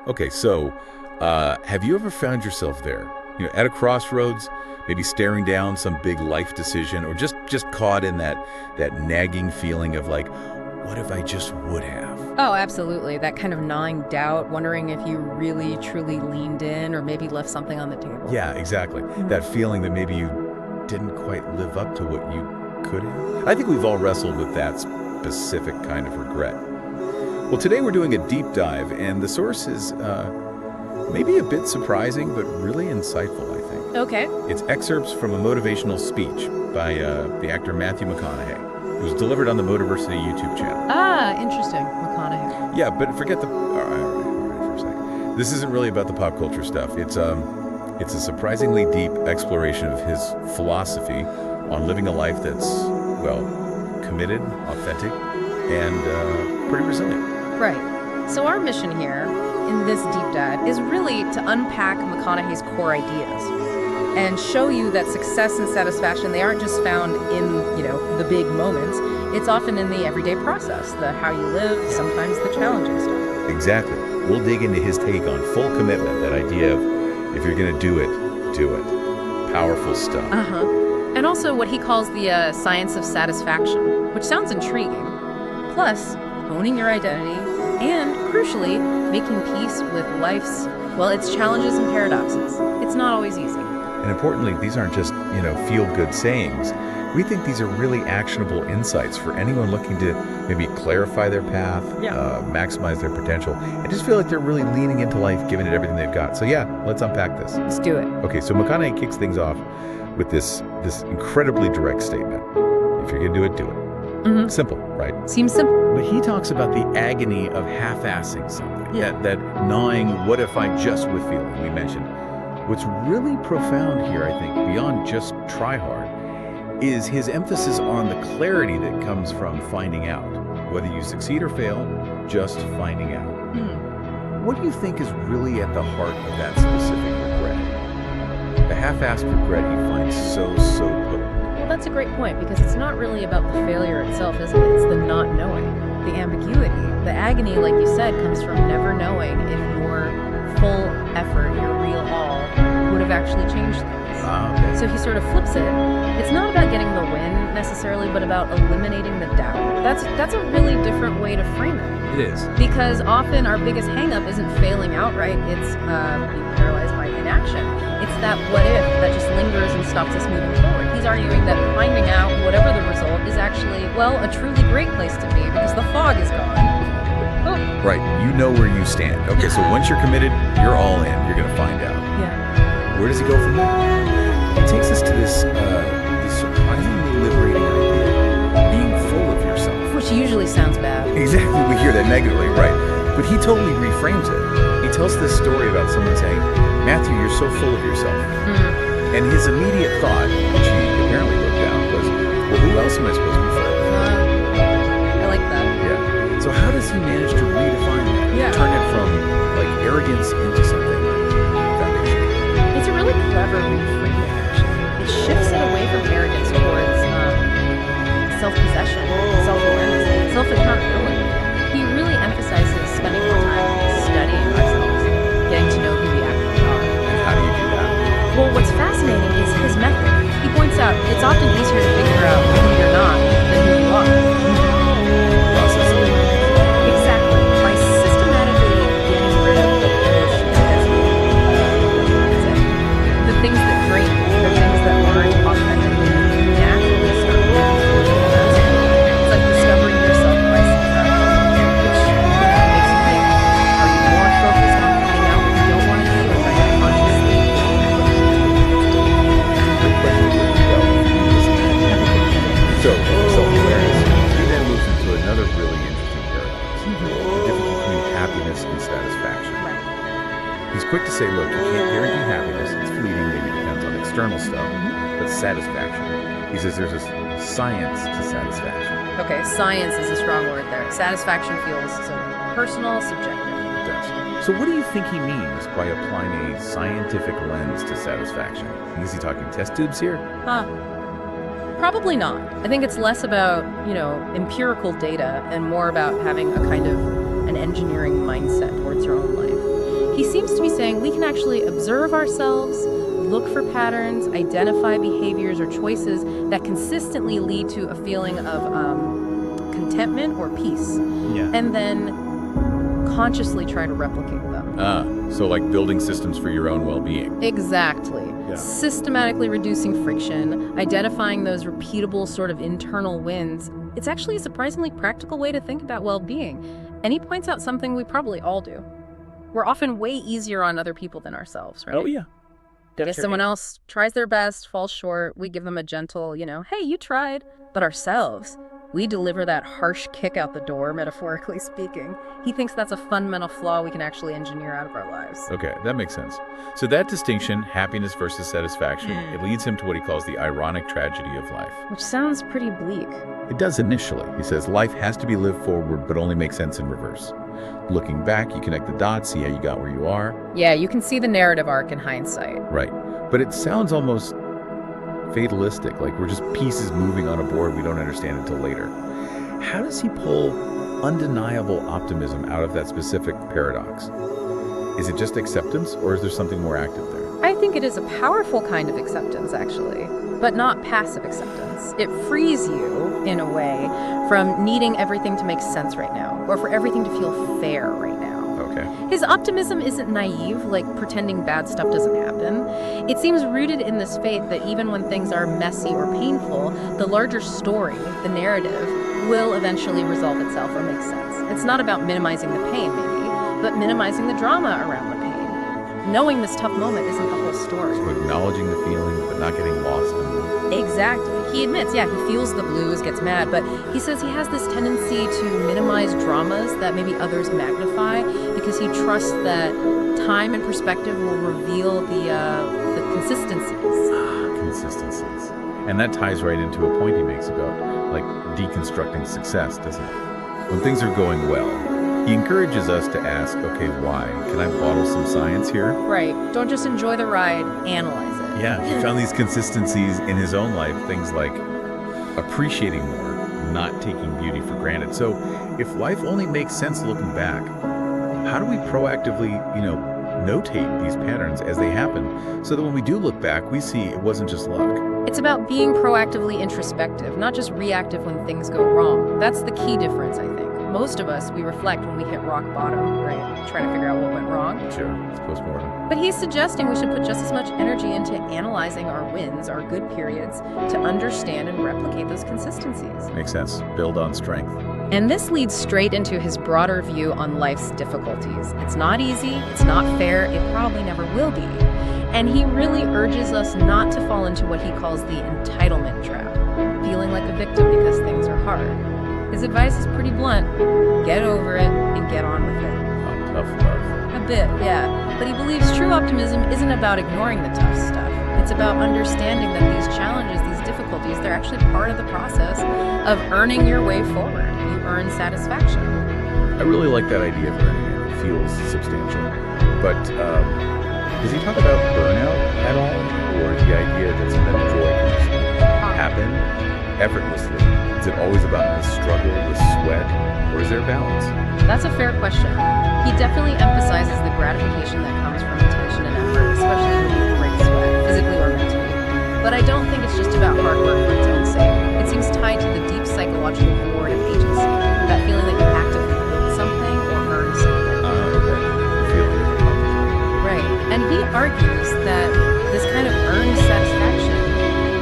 Okay, so have you ever found yourself there? At a crossroads, maybe staring down some big life decision, or just caught in that nagging feeling of like, what if I just would have? Oh, absolutely. That kind of gnawing doubt, wondering if you really, truly leaned in or maybe left something on the table. Yeah, exactly. That feeling that maybe you didn't quite live up to what you could have. I think we've all wrestled with that specific kind of regret. Well, today we're doing a deep dive, and the source is maybe a bit surprising, but really insightful, I think. Okay. It's excerpts from a motivational speech by the actor Matthew McConaughey. It was delivered on the Motiversity YouTube channel. Ah, interesting. McConaughey. Yeah, but forget the... All right, for a second. This isn't really about the pop culture stuff. It's a surprisingly deep exploration of his philosophy on living a life that's, well, committed, authentic, and pretty resilient. Right. So our mission here in this deep dive is really to unpack McConaughey's core ideas and show you that success and satisfaction, they aren't just found in, the big moments. It's often in the everyday process, the how you live, sometimes the challenging stuff. Exactly. We'll dig into his take on full commitment, that idea of if you're going to do it, do it. Powerful stuff. And also what he calls the science of satisfaction, which sounds intriguing. Plus, owning your identity and, crucially, making peace with life's, its challenges and paradoxes. It's not always easy. And importantly, these aren't just, feel-good sayings. We think these are really actionable insights for anyone looking to maybe clarify their path, maximize their potential, and just feel like they're really leaning into life, giving it everything they've got. So yeah, let's unpack this. Let's do it. Okay, so McConaughey kicks things off with this incredibly direct statement. If you're going to do it, do it. Simple, right? Seems simple. But he talks about the agony of half-assing something, that gnawing what if I just would feeling we mentioned. What's really profound here, I think, beyond just try hard, is his emphasis on the clarity that comes from finding out. Whether you succeed or fail, just finding out. What do you think is really at the heart of that specific regret? The half-assed regret he finds so potent. Well, that's a great point, because it's not really about the failure itself, is it? It's the not knowing, the ambiguity. The agony, like you said, comes from never knowing if your full effort, your real all, would have actually changed things. Okay. So he sort of flips it. It's not about getting the win necessarily, but about eliminating the doubt. That's a really different way to frame it. It is. Because often our biggest hang-up isn't failing outright, it's being paralyzed by inaction. It's that what if that just lingers and stops us moving forward. He's arguing that finding out, whatever the result, is actually, a truly great place to be because the fog is gone. Right, you know where you stand. Okay, so once you're committed, you're all in. You're going to find out. Yeah. Where does he go from there? It takes us to this surprisingly liberating idea, being full of yourself. Which usually sounds bad. Exactly, we hear that negatively, right? But he totally reframes it. He tells this story about someone saying, Matthew, you're so full of yourself. And his immediate thought, which he apparently wrote down, was, well, who else am I supposed to be full of? I like that. Yeah. So how does he manage to redefine that? Yeah. Turn it from, arrogance into something foundational? It's a really clever reframing, actually. It shifts it away from arrogance towards self-possession, self-awareness, self-accountability. He really emphasizes spending more time studying ourselves, getting to know who we actually are. And how do you do that? Well, what's fascinating is his method. He points out it's often easier to figure out who you're not than who you are. Process of elimination. Exactly. By systematically getting rid of the bullshit the things that drain you, the things that aren't authentically, you naturally start moving towards the best. It's like discovering yourself by subtraction, which makes you think, are you more focused on finding out what you don't want to do, or are you consciously So, self-awareness. He then moves into another really interesting paradox. The difference between happiness and satisfaction. Right. He's quick to say, look, you can't guarantee happiness. It's fleeting, maybe depends on external stuff. But satisfaction. He says there's a science to satisfaction. Okay, science is a strong word there. Satisfaction feels so personal, subjective. It does. So what do you think he means by applying a scientific lens to satisfaction? Is he talking test tubes here? Probably not. I think it's less about, empirical data and more about having a kind of an engineering mindset towards your own life. He seems to be saying we can actually observe ourselves, look for patterns, identify behaviors or choices that consistently lead to a feeling of contentment or peace, and then consciously try to replicate them. So like building systems for your own well-being. Exactly. Systematically reducing friction, identifying those repeatable sort of internal wins. It's actually a surprisingly practical way to think about well-being. And he points out something we probably all do. We're often way easier on other people than ourselves, right? Oh, yeah. If someone else tries their best, falls short, we give them a gentle, hey, you tried. But ourselves, we deliver that harsh kick out the door, metaphorically speaking. He thinks that's a fundamental flaw we can actually engineer out of our lives. Okay, that makes sense. So that distinction, happiness versus satisfaction, it leads him to what he calls the ironic tragedy of life. Which sounds pretty bleak. It does initially. He says life has to be lived forward, but only makes sense in reverse. Looking back, you connect the dots, see how you got where you are. Yeah, you can see the narrative arc in hindsight. Right. But it sounds almost fatalistic, like we're just pieces moving on a board we don't understand until later. How does he pull undeniable optimism out of that specific paradox? Is it just acceptance, or is there something more active there? I think it is a powerful kind of acceptance, actually, but not passive acceptance. It frees you, in a way, from needing everything to make sense right now, or for everything to feel fair right now. Okay. His optimism isn't naive, like pretending bad stuff doesn't happen. It seems rooted in this faith that even when things are messy or painful, the larger story, the narrative, will eventually resolve itself or make sense. It's not about minimizing the pain, maybe, but minimizing the drama around the pain. Knowing this tough moment isn't the whole story. So acknowledging the feeling, but not getting lost in it. Exactly. He admits, he feels the blues, gets mad, but he says he has this tendency to minimize dramas that maybe others magnify because he trusts that time and perspective will reveal the consistencies. Consistencies. And that ties right into a point he makes about, like, deconstructing success, doesn't it? When things are going well, he encourages us to ask, okay, why? Can I bottle some science here? Right. Don't just enjoy the ride, analyze it. Yeah, he found these consistencies in his own life, things like appreciating more, not taking beauty for granted. So if life only makes sense looking back, how do we proactively, notate these patterns as they happen so that when we do look back, we see it wasn't just luck? It's about being proactively introspective, not just reactive when things go wrong. That's the key difference, I think. Most of us, we reflect when we hit rock bottom, right? Trying to figure out what went wrong. Sure, it's postmortem. But he's suggesting we should put just as much energy into analyzing our wins, our good periods, to understand and replicate those consistencies. Makes sense. Build on strength. And this leads straight into his broader view on life's difficulties. It's not easy, it's not fair, it probably never will be. And he really urges us not to fall into what he calls the entitlement trap, feeling like a victim because things are hard. His advice is pretty blunt. Get over it and get on with it. Tough love. A bit, yeah. But he believes true optimism isn't about ignoring the tough stuff. It's about understanding that these challenges, these difficulties, they're actually part of the process of earning your way forward. You earn satisfaction. I really like that idea of earning it. It feels substantial. But does he talk about burnout at all? Or the idea that sometimes joy can happen effortlessly? Is it always about the struggle, the sweat, or is there balance? That's a fair question. He definitely emphasizes the gratification that comes from attention and effort, especially when you break sweat, physically or mentally. But I don't think it's just about hard work for its own sake. It seems tied to the deep psychological reward of agency, that feeling that you actively build something or earn something. Okay. The feeling of accomplishment. Right. And he argues that this kind of earned satisfaction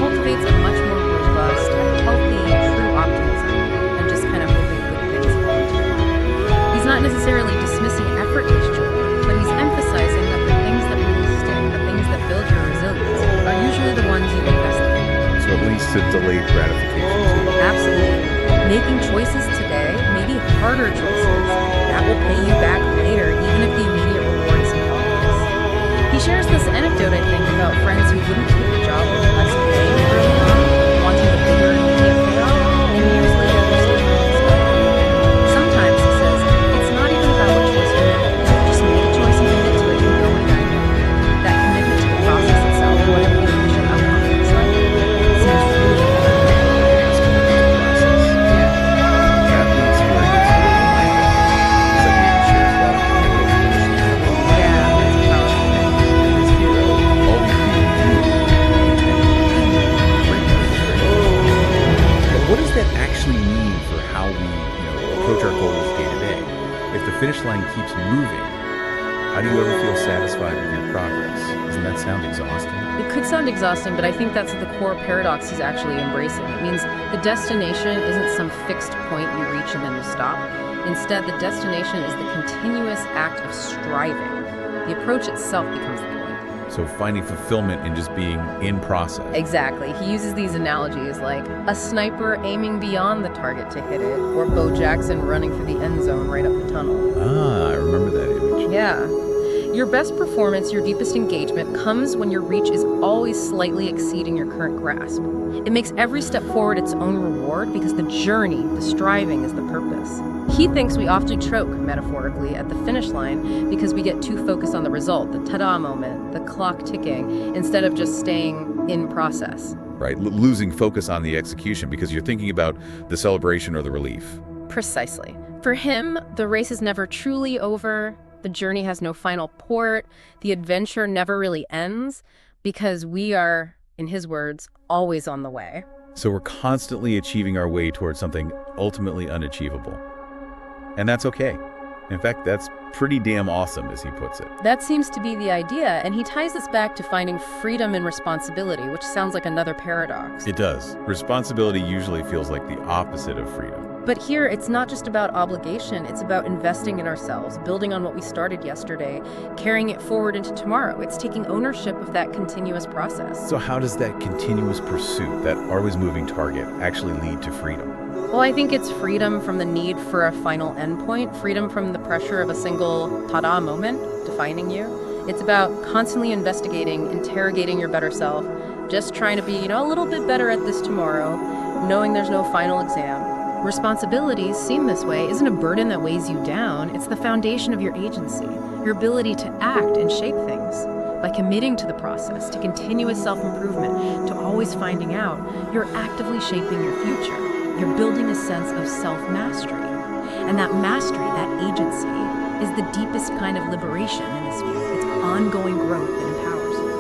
cultivates a much more robust and healthy true optimism than just kind of hoping good things fall into your life. He's not necessarily dismissing effort-based joy, but he's emphasizing that the things that really stick, the things that build your resilience, are usually the ones you invest in. So it leads to delayed gratification too. Absolutely. Making choices today, maybe harder choices, that will pay you back later, even if the immediate reward isn't obvious. He shares this anecdote, I think, about friends who wouldn't take a job with less pay early on, wanting a bigger immediate payoff, and years later they're still unexpected. Sometimes, he says, it's not even about what choice you make. Just make a choice and commit to it and go with that. That commitment to the process itself, whatever the initial outcome looks like, seems really important. It's committed to the process. Yeah. That leads to where it gets really mindful. It's like making sure it's about the finish line. Yeah, what does that actually mean for how we approach our goals day to day? If the finish line keeps moving, how do you ever feel satisfied with your progress? Doesn't that sound exhausting? It could sound exhausting, but I think that's the core paradox he's actually embracing. It means the destination isn't some fixed point you reach and then you stop. Instead, the destination is the continuous act of striving. The approach itself becomes the point. So finding fulfillment in just being in process. Exactly. He uses these analogies like a sniper aiming beyond the target to hit it, or Bo Jackson running for the end zone right up the tunnel. Ah, I remember that image. Yeah. Your best performance, your deepest engagement, comes when your reach is always slightly exceeding your current grasp. It makes every step forward its own reward because the journey, the striving, is the purpose. He thinks we often choke, metaphorically, at the finish line because we get too focused on the result, the ta-da moment, the clock ticking, instead of just staying in process. Right, losing focus on the execution because you're thinking about the celebration or the relief. Precisely. For him, the race is never truly over. The journey has no final port. The adventure never really ends because we are, in his words, always on the way. So we're constantly achieving our way towards something ultimately unachievable. And that's okay. In fact, that's pretty damn awesome, as he puts it. That seems to be the idea, and he ties this back to finding freedom and responsibility, which sounds like another paradox. It does. Responsibility usually feels like the opposite of freedom. But here, it's not just about obligation, it's about investing in ourselves, building on what we started yesterday, carrying it forward into tomorrow. It's taking ownership of that continuous process. So how does that continuous pursuit, that always moving target, actually lead to freedom? Well, I think it's freedom from the need for a final endpoint, freedom from the pressure of a single ta-da moment defining you. It's about constantly investigating, interrogating your better self, just trying to be, a little bit better at this tomorrow, knowing there's no final exam. Responsibilities, seen this way, isn't a burden that weighs you down. It's the foundation of your agency, your ability to act and shape things. By committing to the process, to continuous self-improvement, to always finding out, you're actively shaping your future. You're building a sense of self-mastery. And that mastery, that agency, is the deepest kind of liberation in this view. It's ongoing growth that empowers you.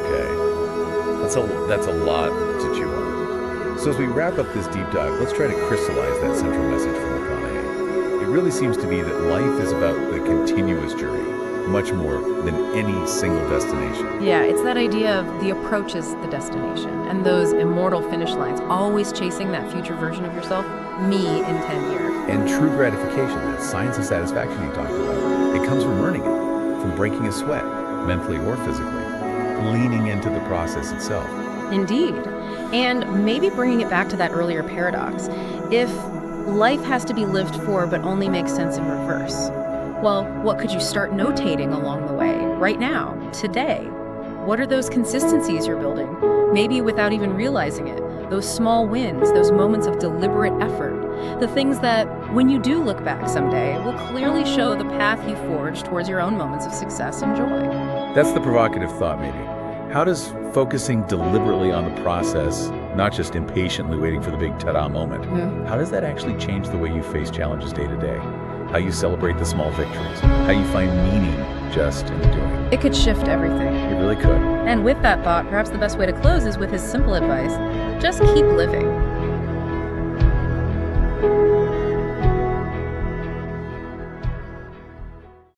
Okay. That's a lot to chew on. So as we wrap up this deep dive, let's try to crystallize that central message from McConaughey. It really seems to be that life is about the continuous journey, much more than any single destination. Yeah, it's that idea of the approach is the destination, and those immortal finish lines, always chasing that future version of yourself, me in 10 years. And true gratification, that science of satisfaction you talked about, it comes from earning it, from breaking a sweat, mentally or physically, leaning into the process itself. Indeed. And maybe bringing it back to that earlier paradox. If life has to be lived for but only makes sense in reverse, well, what could you start notating along the way, right now, today? What are those consistencies you're building? Maybe without even realizing it. Those small wins, those moments of deliberate effort. The things that, when you do look back someday, will clearly show the path you forged towards your own moments of success and joy. That's the provocative thought, maybe. How does focusing deliberately on the process, not just impatiently waiting for the big ta-da moment, how does that actually change the way you face challenges day to day? How you celebrate the small victories, how you find meaning just in the doing? It could shift everything. It really could. And with that thought, perhaps the best way to close is with his simple advice: just keep living.